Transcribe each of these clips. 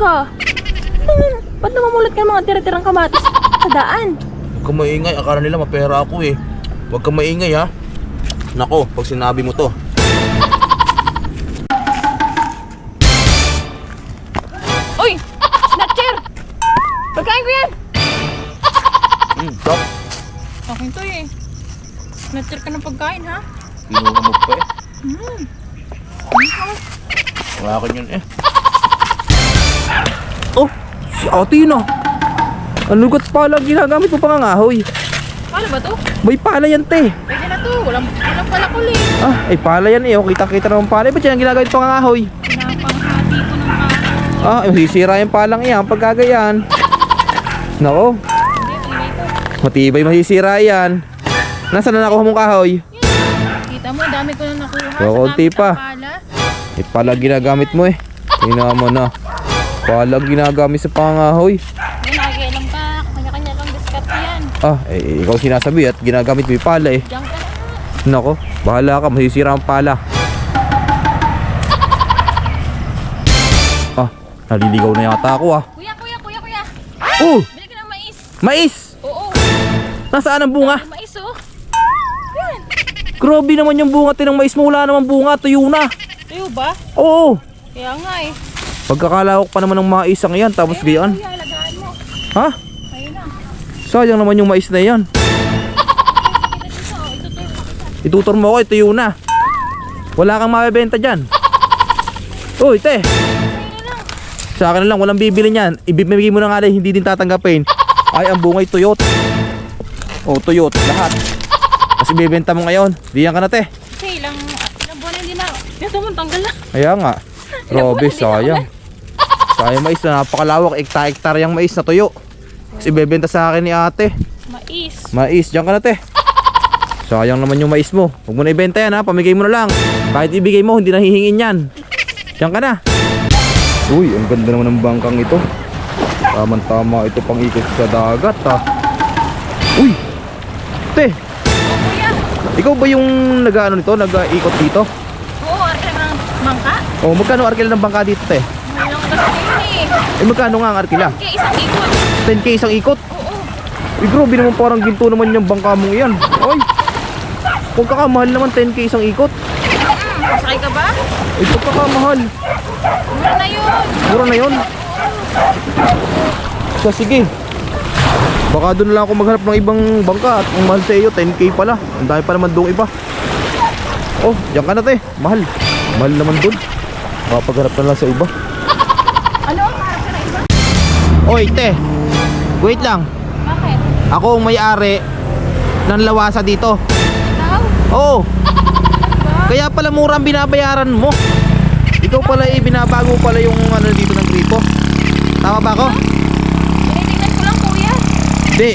ka. Ba't namamulot ka ng mga tira-tirang kamatis sa daan? Huwag kang maingay, akala nila mapera ako eh. Huwag kang maingay ha. Nako, pag sinabi mo to. Uy! Snatcher! Pagkain ko yan! Stop. Akin to eh. Snatcher ka ng pagkain ha? Kinuha mo pa eh. Hmm. Wala akin yun eh. Oh, si ate yun ah. Ang lugat pala ginagamit mo pangangahoy. Paano ba to? May pala yan te. Pwede na to. Walang palakol eh. Ah, ay pala yan eh. O, kita-kita naman pala. Ba't yan ang ginagamit pangangahoy? Pinapanghati ko ng kahoy. Ah, masisira yung palang yan pag gagayan. Nako, Hindi, tingay ko. matibay masisira yan. Nasaan na nakuha mong kahoy? Kita mo, dami ko na nakuha. Kakunti Sa gamit pa. ang pala. Eh pala ginagamit mo eh. Tingnan mo na. Pala ginagamit sa pangangahoy. Hindi, nakikialam ka. Kanya-kanya lang discard yan. Ah, eh ikaw sinasabi at ginagamit mo yung pala eh. Diyan ka na. Nako, bahala ka, masisira ang pala. Ah, naliligaw na yata ako ah. Kuya. Oh, Bili ka ng mais. mais! Oo. Nasaan ang bunga? Mais oh. Yan. Grabe naman yung bunga ng mais mo, wala naman bunga, tuyo na. Tuyo ba? Oo, Kaya nga eh. pagkakalawak pa naman ng mais ang yan, tapos gayan. Kuya, alagaan mo. Ha? Ayun na. Sayang naman yung mais na yan. Ito tuyo pa kita. Itutur mo ako, tuyo na. Wala kang mabibenta dyan. Uy, te. Ayun na lang. Sa akin na lang, walang bibili niyan. Ibibigay mo na nga lang, hindi din tatanggapin. Ay, ang bungay tuyot. Oh, tuyot, lahat. Kasi bibenta mo ngayon. Diyan ka na, te. Kasi ilang buwan na hindi na. Ito mo, tanggal na. Kaya nga. Robe, sayang. Sayang mais na napakalawak. Ekta-ektar yung mais na tuyo. Kasi bibenta sa akin ni ate. Mais. Mais, diyan ka na, te. Sayang naman yung mais mo. Huwag mo na ibenta yan ha, pamigay mo na lang. Kahit ibigay mo, hindi nahihingin yan. Diyan ka na. Uy, ang ganda naman ng bangkang ito. Tama-tama ito pang ikot sa dagat ha. Uy, te, Oo, kuya. ikaw ba yung nag-ano nito, nag-ikot dito? Oo, arkila ng bangka. Oh, magkano arkila ng bangka dito, te? Mayroon kasi ngayon eh. Eh, magkano nga ang arkila? Kaya isang ikot. 10k isang ikot? Oo. Eh, grabe naman, parang ginto naman yung bangka mong yan. Ay, pagkakamahal naman 10k isang ikot. Masakay ka ba? Eh, pagkakamahal. Mura na yun. Mura na yun. So, sige. Baka doon lang ako maghanap ng ibang bangka. At ang mahal sa iyo, 10k pala. Ang dami pa naman doon iba. Oh, diyan ka na, te. Mahal. Mahal naman doon. Makapaghanap na lang sa iba. Ano ang harap ka na iba? Oy, te. Wait lang. Bakit? Ako ang may-ari ng lawasa dito. Ikaw? Oo. Ba? Kaya pala mura ang binabayaran mo. Ikaw pala binabago pala yung ano dito ng gripo. Tama ba ako? Tinitingnan ko lang, kuya. Hindi.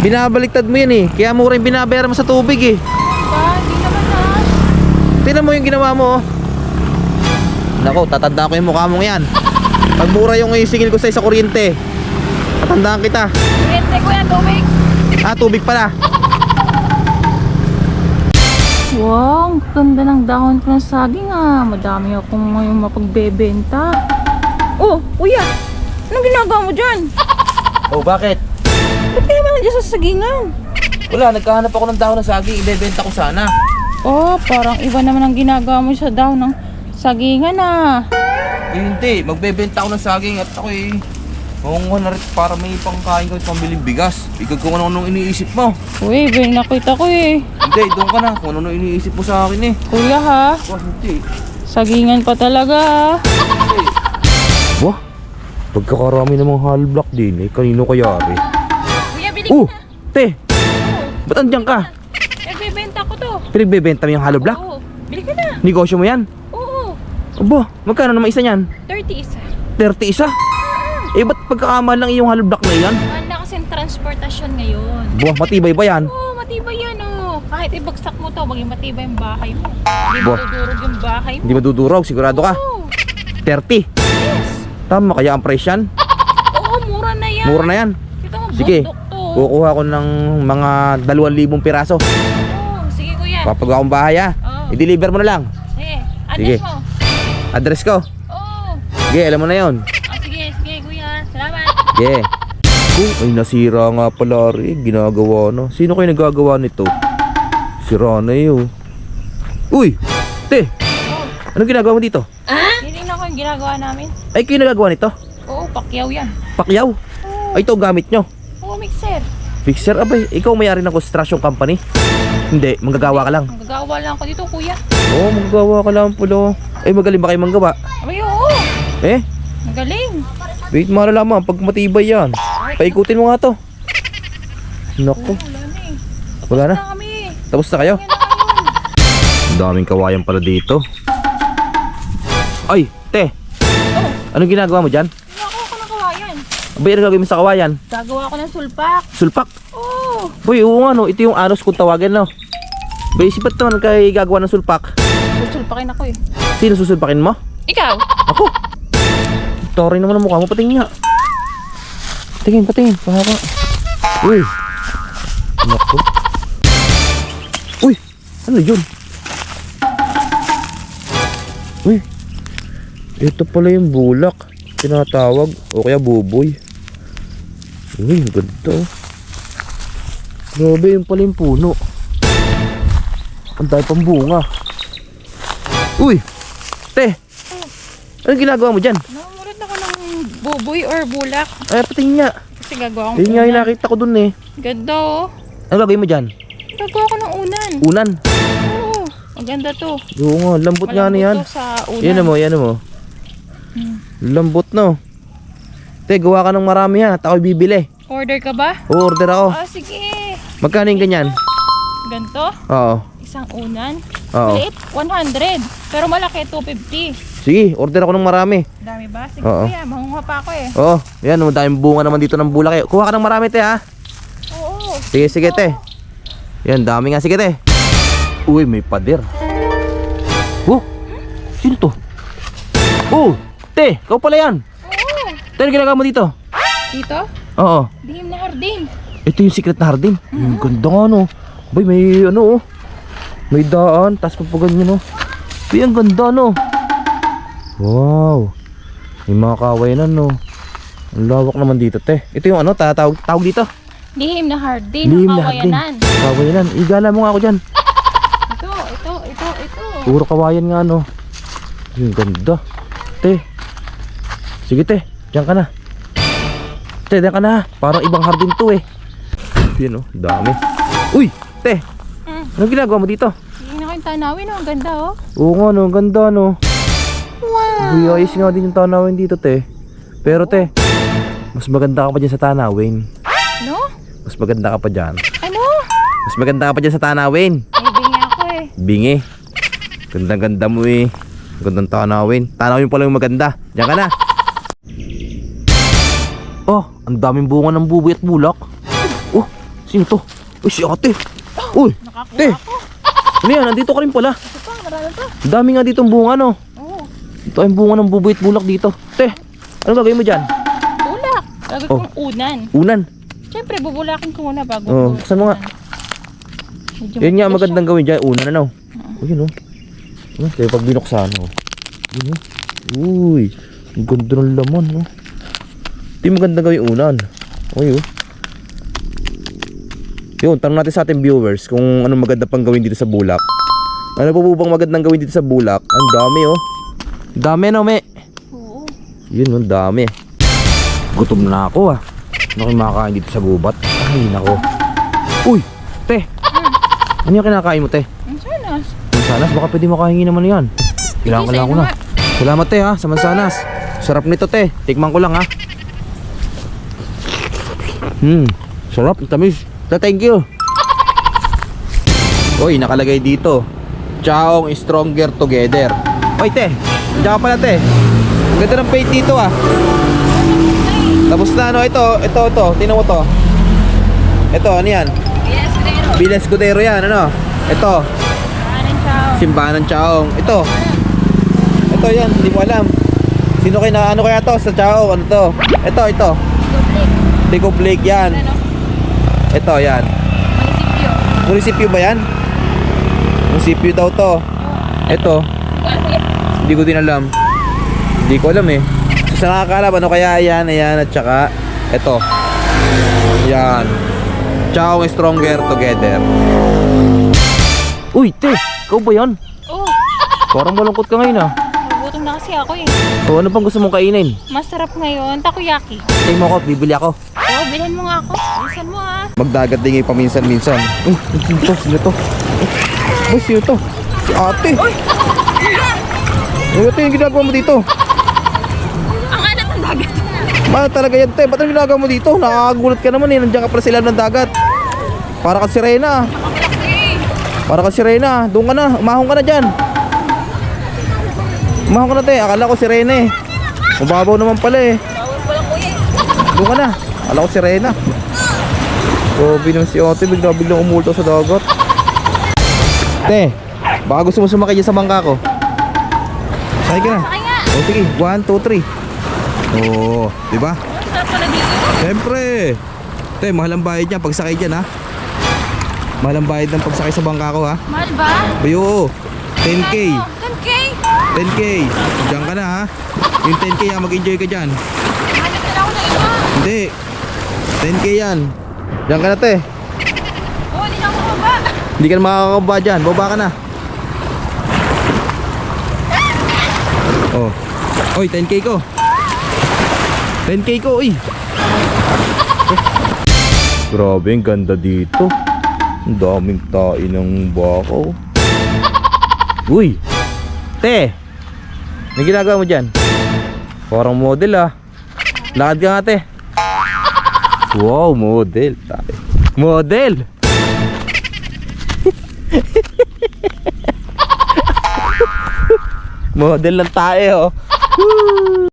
Binabaliktad mo yan eh. Kaya mura yung binabayaran mo sa tubig eh. Ba? Hindi naman ha. Tingnan mo yung ginawa mo oh. Nako, tatandaan ko yung mukha mong yan. Pag mura yung isingil ko sa kuryente, tatandaan kita. Kuryente, kuya, tubig. Ah, tubig pala. Wow, ang ganda ng dahon ko ng saging ah. Madami akong ngayon mapagbebenta. Oh, kuya. Anong ginagawa mo dyan? Oh, bakit? Ba't ka naman nandiyan sa sagingan? Wala, nagkahanap ako ng dahon ng saging. Ibebenta ko sana. Oh, parang iba naman ang ginagawa mo sa dahon ng sagingan ah. Eh, hindi, magbebenta ako ng saging at ako mangunguha na rin para may pangkain ko at pambiling bigas. Ikaw kung ano-anong iniisip mo. Uy, nakita ko eh. Hindi, doon ka na. Kung ano-ano iniisip mo sa akin eh. Kuya ha, Wah, hindi. sagingan pa talaga ah. Wah, pagkakarami namang hollow block din eh. Kanino kaya rin? Kuya, bili Oh, ka na. te, ba't andyan ka? Nagbebenta ko to. Pinagbebenta mo yung hollow block? Oo, bili ka na. Negosyo mo yan? Oo, Aba, magkano naman isa niyan? 30 isa. 30 isa? Eh, ba't pagkakamahal lang iyong hollow block na yan? Mahal na kasi transportasyon ngayon. Buwah, matibay ba yan? Oo, matibay yan oh. Kahit ibagsak mo to, maging matibay yung bahay mo. Hindi Bah. madudurog yung bahay mo. Hindi maduduraw, sigurado ka? Oo, 30? yes. Tama kaya ang price yan? Oo, mura na yan. Mura na yan. Kita mo, Sige, bundok to. kukuha ko ng mga 2,000 piraso. Oo, sige kuya. Papagawa akong bahay ha. Oo. I-deliver mo na lang. Sige, Sige. address mo. Address ko. Oo. Sige, alam mo na yon. Ah, sige Sige. Oh, ay nasira nga pala rin. Ginagawa na. Sino kayo nagagawa nito? Sira na yun. Uy! Te! Anong ginagawa mo dito? Titingnan ko yung ginagawa namin. Ay, kayo nagagawa nito? Oo, pakyaw yan. Pakyaw? Ay, ito gamit nyo. Oo, mixer. Fixer, abay, ikaw may-ari ng construction company? Hindi, manggagawa ka lang. Magagawa lang ako dito, kuya. Oo, manggagawa ka lang pala. Ay, magaling ba kayo manggawa? Abay, oo. Eh, Magaling. wait, malalaman pag matibay yan. Paikutin mo nga to. Naku, Wala na eh. wala na. Wala kami. Tapos na kayo? Ang daming kawayan pala dito. Ay, te. Anong ginagawa mo dyan? Ginagawa ko ng kawayan. Abay, ano gagawin mo sa kawayan? Gagawa ko ng sulpak. Sulpak. Oo. Boy, oo nga no, ito yung anos kung tawagin no. Bay, sipat naman kayo gagawa ng sulpak. Susulpakin ako eh. Sino susulpakin mo? Ikaw? Ako. Tory naman ang mukha mo, patingin nga. Patingin, patingin. Pahaka. Uy. Naku. Uy, ano yun? Uy. Ito pala yung bulak. Tinatawag. O kaya buboy. Uy, ang ganda oh. Grabe, yung pala yung puno. Ang dahil pang bunga. Uy. Te. Anong ginagawa mo dyan? Namumulat ako ng buboy or bulak. Ay, patingin nga. Kasi gagawa ko Yun nga yung nakita ko dun eh. Ganda oh. Ano gagawin mo dyan? Gagawa ko ng unan. Unan. Oo. Maganda to. Oo nga, lambot nga na yan. Malambot to sa unan. Yan mo, yan mo. Lambot no. Te, gawa ka ng marami ha. At ako'y bibili. Order ka ba? Order ako. Ah, sige. Magkano yung ganyan? Ganto? Oo. Isang unan. Oo. Maliit, 100. Pero malaki, 250. Sige, order ako ng marami. Dami ba? Sige Oo. kuya, mangunguha pa ako eh. Oo. Yan, madaming bunga naman dito ng bulak eh. Kuha ka ng marami te ha. Oo. Sige, sige te. Yan, dami nga. Sige te. Uy, may pader. Oh, sino to? Oh, te, ikaw pala yan. Oo. Te, ano ginagawa mo dito? Dito? Oo. Dihim na hardin. Ito yung secret na hardin. Yung ganda nga no. Bay, may ano oh. May daan, tas papaganyan no. Bay, ang ganda no. Wow. May mga kawayanan no. Ang lawak naman dito te. Ito yung ano, tawag dito. Dihim na hardin. Lihim Ang na hardin. kawayanan. Kawayanan. Igala mo nga ako dyan. Ito. Puro kawayan nga no. Yung ganda. Te. Sige te, diyan ka na. Te, diyan ka na. Parang ibang hardin to eh. Yun oh, dami. Uy, te. Anong ginagawa mo dito? Tingnan ko yung tanawin oh. Ang ganda oh. Oo nga no, ang ganda no. Wow. Uy, ayos nga din yung tanawin dito te. Pero te, mas maganda ka pa dyan sa tanawin. No? Mas maganda ka pa dyan. Ano? Mas maganda ka pa dyan sa tanawin. May bingi ako eh. Bingi. Ganda-ganda mo eh. Gandang tanawin. Tanawin pala yung maganda. Diyan ka na. Oh, ang daming bunga ng buboy at bulak. Oh, sino to? Uy, si ate. Uy, Nakakuha te. ako. Ano yan? Nandito ka rin pala. Ito pa, marami pa. Ang dami nga ditong bunga no. Oo. Ito ay bunga ng buboy at bulak dito. Te, anong gagawin mo dyan? Bulak. Gagawin Oh. kong unan. Unan. Siyempre, bubulakin ko muna bago. Oh, ko buksan mo nga. Medyo Yan nga matigas magandang gawin dyan. Unan ano. Oh, yun oh. Oh, kaya pag binuksan oh. Yun oh. Uy, ang ganda ng laman oh. Ito yung magandang gawin unan. Uy oh. Yun, tanong natin sa ating viewers kung ano maganda pang gawin dito sa bulak. Ano po bang magandang gawin dito sa bulak? Ang dami oh. Dami no, me. Oo. Yun oh, dami. Gutom na ako ah. Ano kayo makakain dito sa gubat? Ay, nako. Uy, te. Ano yung kinakain mo, te? Ang sanas. Mansanas, baka pwede makahingi naman yan. Kailangan ko na. Salamat, te ha, sa mansanas. Sarap nito, te. Tikman ko lang ha. Sarap, tamis. Thank you. Uy, nakalagay dito. Chaong stronger together. Uy, te. Diyan ka pala, te. Ganda ng paint dito ah. Tapos na ano, ito. Tingnan mo to. Ito, ano yan? Yes, pero. Villa Escudero yan, ano? Ito, Kanan siya. Simbahan ng Chaong. Ito yan, hindi mo alam. Sino kayo na, ano kaya to sa Chaong? Ano to? Ito. Tico Blake yan. Ano? Ito, yan. Munisipyo. Munisipyo ba yan? Munisipyo daw to. Ito, hindi ko din alam. Hindi ko alam eh. So, sa nakakalam, ano kaya yan, ayan, at saka Ito. Yan. Chow stronger together. Uy, te, ikaw ba yan? Oh, Parang malungkot ka ngayon ah. nagutom na kasi ako eh. So, ano pang gusto mong kainin? Masarap ngayon, takoyaki. Tingin mo ako, bibili ako. Oh, bilhan mo nga ako. Bilisan mo ah. Magdagat din ngayon paminsan-minsan. Sino to? Sino to? Uy, sino to? Si ate. Uy! Uy, ate, yung ginagawa mo dito? Ang alat ng dagat. Mahal talaga yan, te. Ba't ang ginagawa mo dito? Nakakagulat ka naman eh. Nandiyan ka pala sila ng dagat. Para ka sirena. Para ka sirena. Doon ka na. Umahong ka na dyan. Umahong ka na, te. Akala ko sirena eh. Mababaw naman pala eh. Bawal pala kuya eh. Doon ka na. Akala ko sirena. Grabe naman si ate. Biglang umulto sa dagat. Te, baka gusto mo sumakay dyan sa bangka ko. Sakay ka na. Sakay nga. O sige, 1, 2, 3. Oo, di ba? Masarap pala dito. Siyempre. Te, mahal ang bayad niya pag sakay dyan ha. Mahal ang bayad ng pagsakay sa bangka ko ha. Mahal ba? Ay oo. 10k. 10K? 10k. Diyan ka na ha. Yung 10k ha, mag-enjoy ka dyan. Hanap na lang ako ng iba. Hindi. 10k yan. Diyan ka na te. Oh, hindi na ako baba. Hindi ka na makakababa dyan. Baba ka na. Oh. Oy, 10k ko. 10k ko, uy. Grabe, ang ganda dito. Ang daming tain ng bakaw. Uy. Te. Ano ginagawa mo dyan? Parang model ah. Lakad ka nga te. Wow, model. Model. Model ng tae oh.